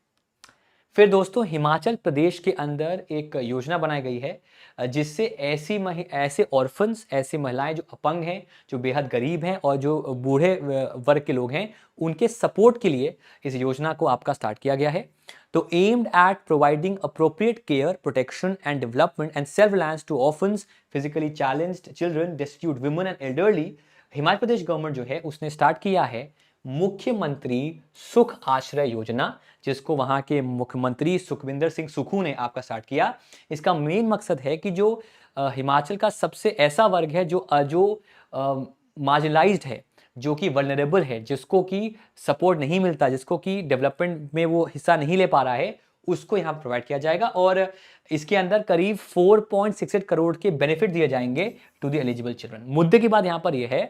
फिर दोस्तों हिमाचल प्रदेश के अंदर एक योजना बनाई गई है जिससे ऐसे ऑर्फन्स, ऐसी महिलाएं जो अपंग हैं, जो बेहद गरीब हैं और जो बूढ़े वर्ग के लोग हैं, उनके सपोर्ट के लिए इस योजना को आपका स्टार्ट किया गया है। तो aimed at providing appropriate care, protection and development and self reliance to orphans, physically challenged children, destitute women and elderly, Himachal Pradesh government जो है उसने स्टार्ट किया है मुख्यमंत्री सुख आश्रय योजना, जिसको वहां के मुख्यमंत्री सुखविंदर सिंह सुक्खू ने आपका स्टार्ट किया। इसका मेन मकसद है कि जो हिमाचल का सबसे ऐसा वर्ग है जो मार्जिनलाइज्ड है, जो कि वल्नरेबल है, जिसको कि सपोर्ट नहीं मिलता, जिसको कि डेवलपमेंट में वो हिस्सा नहीं ले पा रहा है, उसको यहाँ प्रोवाइड किया जाएगा और इसके अंदर करीब 4.68 करोड़ के बेनिफिट दिए जाएंगे टू द एलिजिबल चिल्ड्रन। मुद्दे की बात यहाँ पर यह है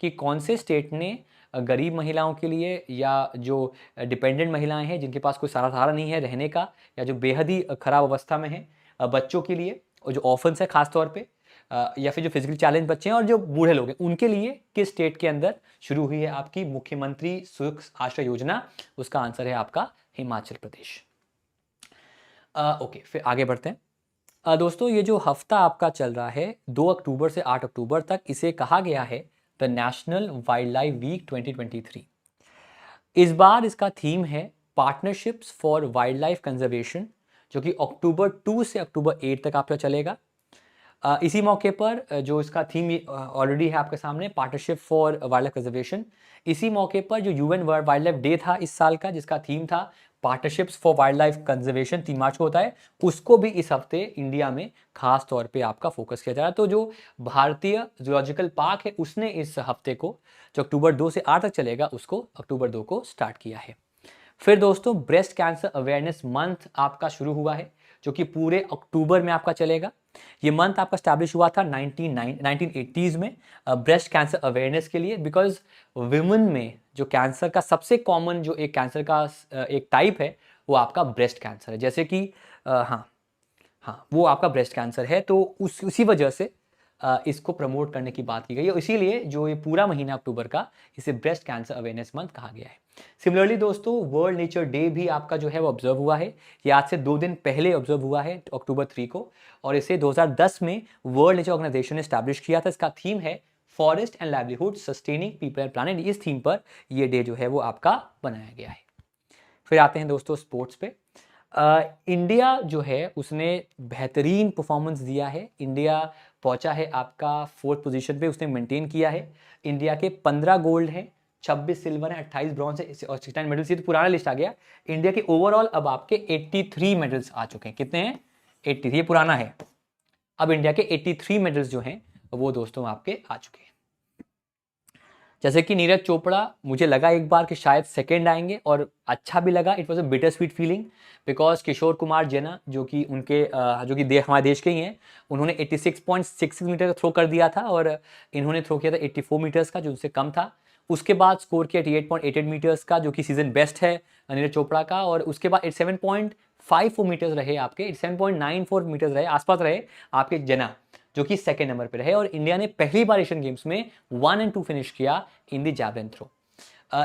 कि कौन से स्टेट ने गरीब महिलाओं के लिए या जो डिपेंडेंट महिलाएं हैं जिनके पास कोई सहारा नहीं है रहने का, या जो बेहद ही खराब अवस्था में है, बच्चों के लिए और जो ऑर्फन्स है खास तौर पे, या फिर जो फिजिकली चैलेंज बच्चे हैं और जो बूढ़े लोग हैं, उनके लिए किस स्टेट के अंदर शुरू हुई है आपकी मुख्यमंत्री सुख आश्रय योजना? उसका आंसर है आपका हिमाचल प्रदेश। ओके, फिर आगे बढ़ते हैं। दोस्तों ये जो हफ्ता आपका चल रहा है 2 अक्टूबर से 8 अक्टूबर तक, इसे कहा गया है the national wildlife week 2023। इस बार इसका थीम है partnerships for wildlife conservation, जो कि अक्टूबर 2 से अक्टूबर 8 तक आपका चलेगा। इसी मौके पर जो इसका थीम ऑलरेडी है आपके सामने, partnership for wildlife conservation, इसी मौके पर जो यूएन वाइल्ड लाइफ डे था इस साल का, जिसका थीम था partnerships for wildlife conservation, 3 मार्च को होता है, उसको भी इस हफ्ते इंडिया में खास तौर पे आपका फोकस किया जा रहा है। तो जो भारतीय जूलॉजिकल पार्क है उसने इस हफ्ते को, जो अक्टूबर 2 से 8 तक चलेगा, उसको अक्टूबर 2 को स्टार्ट किया है। फिर दोस्तों ब्रेस्ट कैंसर अवेयरनेस मंथ आपका शुरू हुआ है, जो कि पूरे अक्टूबर में आपका चलेगा। ये मंथ आपका स्टैब्लिश हुआ था 1980s में ब्रेस्ट कैंसर अवेयरनेस के लिए, बिकॉज विमेन में जो कैंसर का सबसे कॉमन जो एक कैंसर का एक टाइप है वो आपका ब्रेस्ट कैंसर है। जैसे कि हाँ वो आपका ब्रेस्ट कैंसर है, तो उसी वजह से इसको प्रमोट करने की बात की गई है। इसीलिए जो ये पूरा महीना अक्टूबर का, इसे ब्रेस्ट कैंसर अवेयरनेस मंथ कहा गया है। सिमिलरली दोस्तों वर्ल्ड नेचर डे भी आपका जो है वो ऑब्जर्व हुआ है। ये आज से 2 दिन पहले ऑब्जर्व हुआ है अक्टूबर 3 को, और इसे 2010 में वर्ल्ड नेचर ऑर्गेनाइजेशन ने स्टैब्लिश किया था। इसका थीम है forest and livelihood sustaining people and planet. इस थीम पर ये डे जो है वो आपका बनाया गया है। फिर आते हैं दोस्तों स्पोर्ट्स पे। इंडिया जो है उसने बेहतरीन परफॉर्मेंस दिया है। इंडिया पहुंचा है आपका 4th पोजीशन पे, उसने मेंटेन किया है। इंडिया के 15 गोल्ड हैं, 26 सिल्वर है, 28 ब्रॉन्ज है और 69 मेडल्स। ये तो पुराना लिस्ट आ गया। इंडिया के ओवरऑल अब आपके 83 मेडल्स आ चुके हैं। कितने हैं? 83। ये पुराना है। अब इंडिया के 83 मेडल्स जो हैं वो दोस्तों आपके आ चुके हैं। जैसे कि नीरज चोपड़ा, मुझे लगा एक बार कि शायद सेकंड आएंगे और अच्छा भी लगा। It was a bitter sweet feeling, because Kishore Kumar Jena जो कि हमारे देश के ही हैं, उन्होंने 86.66 मीटर का थ्रो कर दिया था और इन्होंने थ्रो किया था 84 मीटर्स का, जो उनसे कम था। उसके बाद स्कोर किया 88.88 मीटर्स का, जो कि सीजन बेस्ट है नीरज चोपड़ा का। और उसके बाद 87.54 मीटर्स रहे आपके, 87.94 मीटर्स रहे, आसपास रहे आपके जेना, जो कि सेकंड नंबर पे रहे। और इंडिया ने पहली बार एशियन गेम्स में 1 और 2 फिनिश किया इन द जैवलिन थ्रो।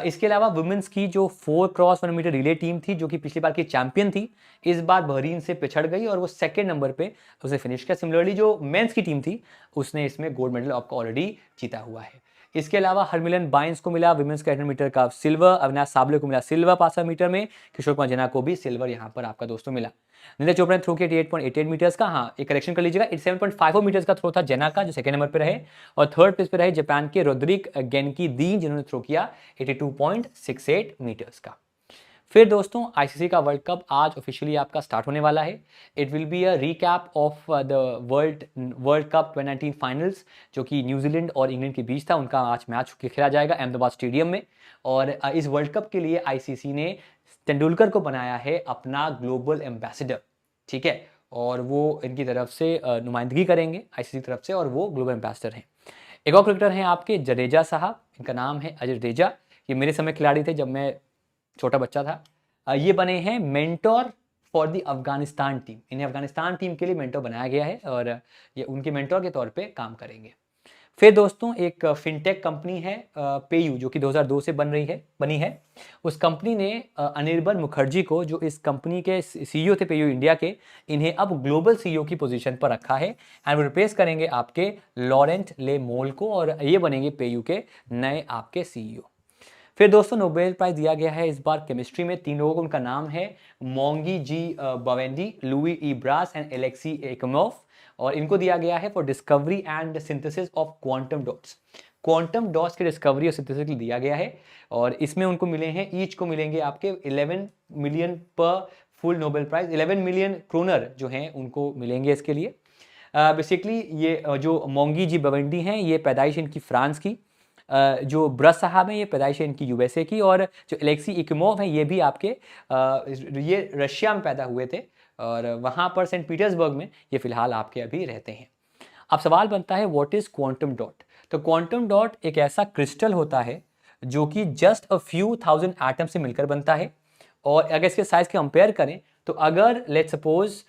इसके अलावा वुमेन्स की जो 4x100 मीटर रिले टीम थी, जो कि पिछली बार की चैंपियन थी, इस बार बहरीन से पिछड़ गई और वो सेकंड नंबर पे उसने फिनिश किया। सिमिलरली जो मेंस की टीम थी उसने इसमें गोल्ड मेडल आपको ऑलरेडी जीता हुआ है। इसके अलावा हरमिलन बाइंस को मिला विमेंस का 800 मीटर का सिल्वर, अविनाश साबले को मिला सिल्वर 500 मीटर में, किशोर कुमार जेना को भी सिल्वर यहाँ पर आपका दोस्तों मिला। नीरज चोपड़ा ने थ्रो किया 88.88 मीटर्स का, हाँ एक करेक्शन कर लीजिएगा, 87.54 मीटर्स का थ्रो था जेना का, जो सेकंड नंबर पे रहे। और थर्ड प्लेस पे रहे जापान के रोड्रिक गेनकी दी, जिन्होंने थ्रो किया 82.68 मीटर्स का। फिर दोस्तों आईसीसी का वर्ल्ड कप आज ऑफिशियली आपका स्टार्ट होने वाला है। It will be a recap of the world cup 2019 finals, जो कि न्यूजीलैंड और इंग्लैंड के बीच था। उनका आज मैच खेला जाएगा अहमदाबाद स्टेडियम में। और इस वर्ल्ड कप के लिए आईसीसी ने तेंदुलकर को बनाया है अपना ग्लोबल एम्बेसडर, ठीक है। और वो इनकी तरफ से नुमाइंदगी करेंगे आईसीसी की तरफ से, और वो ग्लोबल एम्बेसडर हैं। एक और क्रिकेटर हैं आपके जडेजा साहब, इनका नाम है अजय जडेजा। ये मेरे समय खिलाड़ी थे जब मैं छोटा बच्चा था। ये बने हैं mentor for the Afghanistan team. इन्हें अफगानिस्तान टीम के लिए मेंटोर बनाया गया है और ये उनके मेंटोर के तौर पे काम करेंगे। फिर दोस्तों एक फिनटेक कंपनी है पेयू, जो कि 2002 से बनी है। उस कंपनी ने अनिर्बन मुखर्जी को, जो इस कंपनी के सीईओ थे पेयू इंडिया के, इन्हें अब ग्लोबल सीईओ की पोजीशन पर रखा है एंड वो रिप्लेस करेंगे आपके लॉरेंट ले मोल को, और ये बनेंगे पेयू के नए आपके सीईओ। फिर दोस्तों नोबेल प्राइज दिया गया है इस बार केमिस्ट्री में 3 लोगों को। उनका नाम है Moungi G Bawendi, Louis E Brus and Alexei Ekimov, और इनको दिया गया है for discovery and synthesis of quantum dots. Quantum dots की डिस्कवरी और सिंथेसिस के लिए दिया गया है, और इसमें उनको मिले हैं, ईच को मिलेंगे आपके 11 मिलियन पर full Nobel prize, 11 million kronor जो हैं उनको मिलेंगे इसके लिए। बेसिकली ये जो मोंगी जी बवेंडी हैं, ये पैदाइश इनकी फ्रांस की, जो ब्रस साहब हैं ये पैदाइश है इनकी यूएसए की, और जो एलेक्सी इकमोव हैं ये भी आपके ये रशिया में पैदा हुए थे, और वहाँ पर सेंट पीटर्सबर्ग में ये फिलहाल आपके अभी रहते हैं। अब सवाल बनता है व्हाट इज क्वांटम डॉट। तो क्वांटम डॉट एक ऐसा क्रिस्टल होता है जो कि just a few thousand atom से मिलकर बनता है, और अगर इसके साइज के कंपेयर करें तो अगर लेट्स सपोज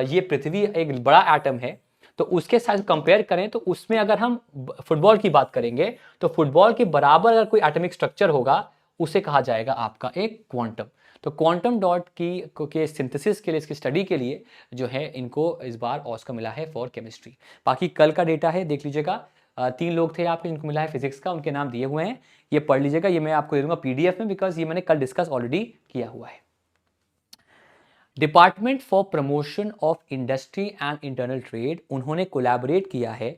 ये पृथ्वी एक बड़ा एटम है, तो उसके साथ कंपेयर करें तो उसमें अगर हम फुटबॉल की बात करेंगे तो फुटबॉल के बराबर अगर कोई एटॉमिक स्ट्रक्चर होगा उसे कहा जाएगा आपका एक क्वांटम। तो क्वांटम डॉट के सिंथेसिस के लिए, इसकी स्टडी के लिए जो है इनको इस बार ऑस्कर मिला है फॉर केमिस्ट्री। बाकी कल का डेटा है देख लीजिएगा, 3 लोग थे आपके जिनको मिला है फिजिक्स का, उनके नाम दिए हुए हैं, ये पढ़ लीजिएगा। ये मैं आपको दे दूंगा पीडीएफ में, बिकॉज ये मैंने कल डिस्कस ऑलरेडी किया हुआ है। Department for promotion of industry and internal trade, उन्होंने कोलैबोरेट किया है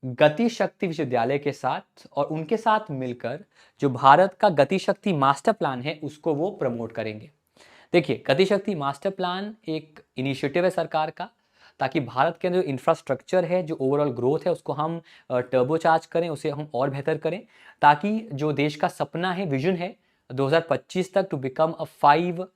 गति शक्ति विश्वविद्यालय के साथ, और उनके साथ मिलकर जो भारत का गति शक्ति मास्टर प्लान है उसको वो प्रमोट करेंगे। देखिए गति शक्ति मास्टर प्लान एक इनिशिएटिव है सरकार का, ताकि भारत के अंदर जो इंफ्रास्ट्रक्चर है, जो ओवरऑल ग्रोथ है, उसको हम टर्बोचार्ज करें, उसे हम और बेहतर करें, ताकि जो देश का सपना है, विजन है 2025 तक to become a $5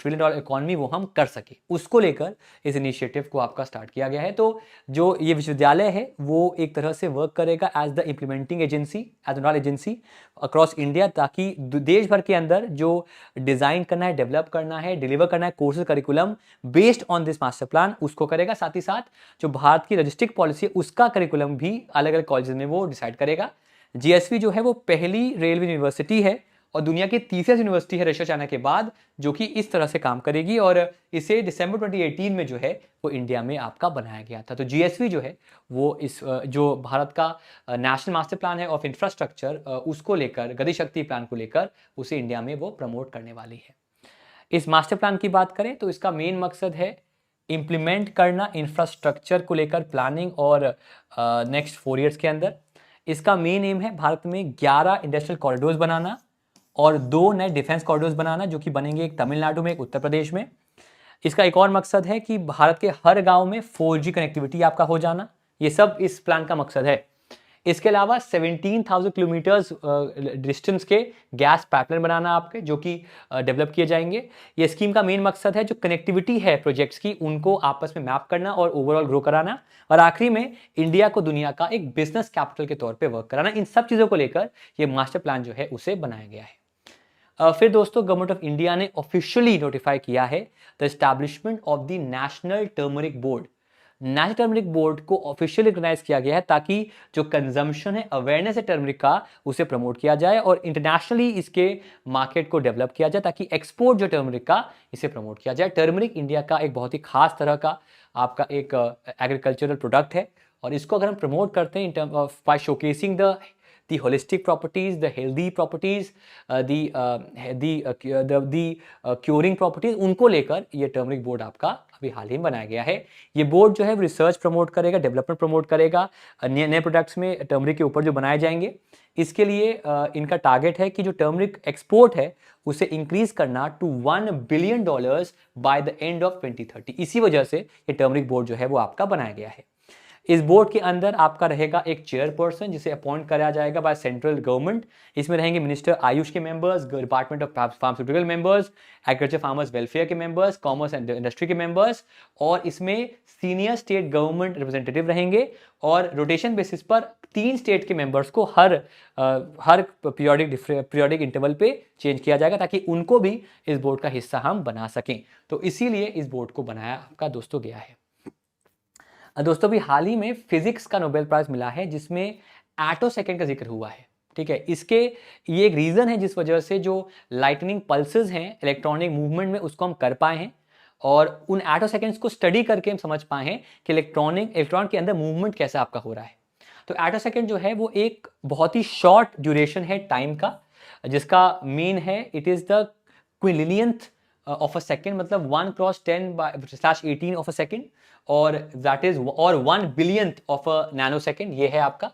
trillion economy, वो हम कर सके। उसको लेकर इस इनिशिएटिव को आपका स्टार्ट किया गया है। तो जो ये विश्वविद्यालय है वो एक तरह से वर्क करेगा as the implementing agency, as nodal agency across India, ताकि देश भर के अंदर जो डिज़ाइन करना है, डेवलप करना है, डिलीवर करना है courses curriculum based on this master plan, उसको करेगा। साथ ही साथ जो भारत की रजिस्ट्रिक पॉलिसी है उसका करिकुलम भी अलग अलग कॉलेज में वो डिसाइड करेगा। जीएसवी जो है वो पहली रेलवे यूनिवर्सिटी है और दुनिया की तीसरी यूनिवर्सिटी है रशिया चाइना के बाद जो कि इस तरह से काम करेगी, और इसे दिसंबर 2018 में जो है वो इंडिया में आपका बनाया गया था। तो जीएसवी जो है वो इस जो भारत का नेशनल मास्टर प्लान है ऑफ इंफ्रास्ट्रक्चर, उसको लेकर, गति शक्ति प्लान को लेकर उसे इंडिया में वो प्रमोट करने वाली है। इस मास्टर प्लान की बात करें तो इसका मेन मकसद है इम्प्लीमेंट करना इंफ्रास्ट्रक्चर को लेकर प्लानिंग, और नेक्स्ट 4 ईयर्स के अंदर इसका मेन एम है भारत में 11 इंडस्ट्रियल कॉरिडोर्स बनाना और 2 नए डिफेंस कॉरिडोर्स बनाना, जो कि बनेंगे एक तमिलनाडु में, एक उत्तर प्रदेश में। इसका एक और मकसद है कि भारत के हर गांव में 4G कनेक्टिविटी आपका हो जाना, ये सब इस प्लान का मकसद है। इसके अलावा 17,000 किलोमीटर्स डिस्टेंस के गैस पाइपलाइन बनाना आपके, जो कि डेवलप किए जाएंगे। ये स्कीम का मेन मकसद है जो कनेक्टिविटी है प्रोजेक्ट्स की, उनको आपस में मैप करना और ओवरऑल ग्रो कराना, और आखिरी में इंडिया को दुनिया का एक बिजनेस कैपिटल के तौर पे वर्क कराना। इन सब चीज़ों को लेकर ये मास्टर प्लान जो है उसे बनाया गया है। फिर दोस्तों गवर्नमेंट ऑफ इंडिया ने ऑफिशियली नोटिफाई किया है the establishment of the national turmeric board. National turmeric board को ऑफिशियली रिकॉग्नाइज किया गया है ताकि जो कंजम्पशन है, अवेयरनेस है टर्मरिक का, उसे प्रमोट किया जाए और इंटरनेशनली इसके मार्केट को डेवलप किया जाए, ताकि एक्सपोर्ट जो टर्मरिक का, इसे प्रमोट किया जाए। टर्मरिक इंडिया का एक बहुत ही खास तरह का आपका एक एग्रीकल्चरल प्रोडक्ट है, और इसको अगर हम प्रमोट करते हैं in term of by showcasing the holistic properties, the healthy properties, the curing properties, उनको लेकर ये टर्मरिक बोर्ड आपका अभी हाल ही में बनाया गया है। ये बोर्ड जो है रिसर्च प्रमोट करेगा, डेवलपमेंट प्रमोट करेगा, नए प्रोडक्ट्स में टर्मरिक के ऊपर जो बनाए जाएंगे। इसके लिए इनका टारगेट है कि जो टर्मरिक एक्सपोर्ट है उसे इंक्रीज करना to $1 billion by the end of 2030। इसी वजह से ये टर्मरिक बोर्ड जो है वो आपका बनाया गया है। इस बोर्ड के अंदर आपका रहेगा एक चेयरपर्सन जिसे अपॉइंट कराया जाएगा बाय सेंट्रल गवर्नमेंट। इसमें रहेंगे मिनिस्टर आयुष के members, department of pharmaceutical members, agriculture farmers welfare के मेंबर्स, कॉमर्स एंड इंडस्ट्री के मेंबर्स, और इसमें सीनियर स्टेट गवर्नमेंट रिप्रेजेंटेटिव रहेंगे। और रोटेशन बेसिस पर 3 स्टेट के मेंबर्स को हर पीरियोडिक इंटरवल पे चेंज किया जाएगा ताकि उनको भी इस बोर्ड का हिस्सा हम बना सकें। तो इसीलिए इस बोर्ड को बनाया आपका दोस्तों गया है। दोस्तों भी हाल ही में फिजिक्स का नोबेल प्राइज मिला है जिसमें एटो सेकेंड का जिक्र हुआ है। ठीक है, इसके ये एक रीजन है जिस वजह से जो लाइटनिंग पल्सेस हैं इलेक्ट्रॉनिक मूवमेंट में उसको हम कर पाए हैं, और उन एटो सेकेंड्स को स्टडी करके हम समझ पाए हैं कि इलेक्ट्रॉन के अंदर मूवमेंट कैसा आपका हो रहा है। तो एटो सेकेंड जो है वो एक बहुत ही शॉर्ट ड्यूरेशन है टाइम का, जिसका मीन है it is the quintillionth of a second, मतलब 1×10⁻18 ऑफ अ सेकेंड, और दैट इज और 1 billionth of a nano second, ये है आपका।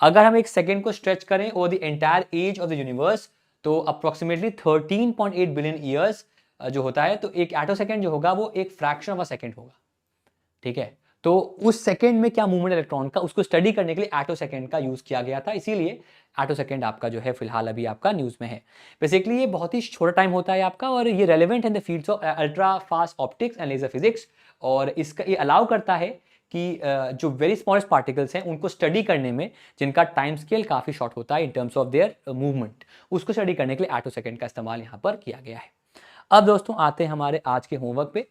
अगर हम एक सेकेंड को स्ट्रेच करें over the entire age of the universe तो अप्रोक्सीमेटली 13.8 बिलियन ईयर्स जो होता है। तो एक एटो सेकेंड जो होगा वो एक फ्रैक्शन ऑफ अ सेकेंड होगा। ठीक है, तो उस सेकेंड में क्या मूवमेंट इलेक्ट्रॉन का, उसको स्टडी करने के लिए एटो सेकेंड का यूज किया गया था, इसीलिए एटो सेकेंड आपका जो है फिलहाल अभी आपका न्यूज में है। बेसिकली ये बहुत ही छोटा टाइम होता है आपका, और ये relevant in the fields of ultra fast optics and laser physics, और इसका ये अलाउ करता है कि जो वेरी स्मॉलेस्ट पार्टिकल्स हैं उनको स्टडी करने में, जिनका टाइम स्केल काफ़ी शॉर्ट होता है in terms of their movement, उसको स्टडी करने के लिए एटो सेकेंड का इस्तेमाल यहाँ पर किया गया है। अब दोस्तों आते हैं हमारे आज के होमवर्क पे।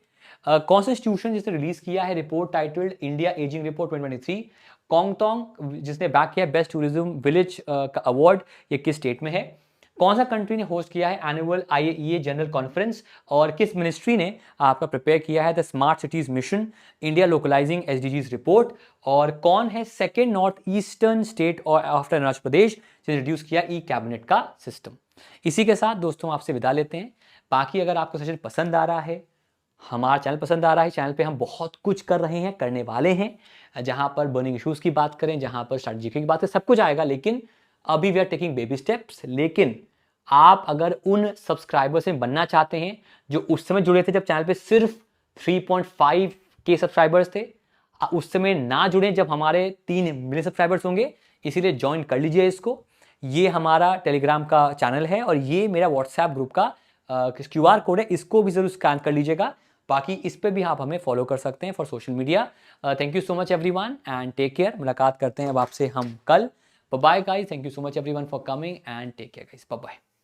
कॉन्स्टिट्यूशन जिसने रिलीज किया है report titled India ageing report 2023, कोंगटोंग जिसने बैक किया बेस्ट टूरिज्म विलेज का अवार्ड, ये किस स्टेट में है, कौन सा कंट्री ने होस्ट किया है एनुअल IAEA जनरल कॉन्फ्रेंस, और किस मिनिस्ट्री ने आपका प्रिपेयर किया है the smart cities mission India localising SDGs report, और कौन है सेकेंड नॉर्थ ईस्टर्न स्टेट और आफ्टर अरुणाचल प्रदेश जिसने रिड्यूस किया ई कैबिनेट का सिस्टम। इसी के साथ दोस्तों आपसे विदा लेते हैं। बाकी अगर आपको सेशन पसंद आ रहा है, हमारा चैनल पसंद आ रहा है, चैनल पे हम बहुत कुछ कर रहे हैं, करने वाले हैं, जहां पर बर्निंग इश्यूज की बात करें, जहां पर स्ट्रैटेजी की बात करें, सब कुछ आएगा। लेकिन अभी we are taking baby steps. लेकिन आप अगर उन सब्सक्राइबर से बनना चाहते हैं जो उस समय जुड़े थे जब चैनल पे सिर्फ 3.5K सब्सक्राइबर्स थे, उस समय ना जुड़े जब हमारे 3 मिलियन सब्सक्राइबर्स होंगे, इसीलिए ज्वाइन कर लीजिए इसको। ये हमारा टेलीग्राम का चैनल है और ये मेरा व्हाट्सएप ग्रुप का QR कोड है, इसको भी जरूर स्कैन कर लीजिएगा। बाकी इस पे भी आप हमें फॉलो कर सकते हैं for social media. Thank you so much everyone and take care. मुलाकात करते हैं अब आपसे हम कल। Bye guys, thank you so much everyone for coming and take care guys, bye bye.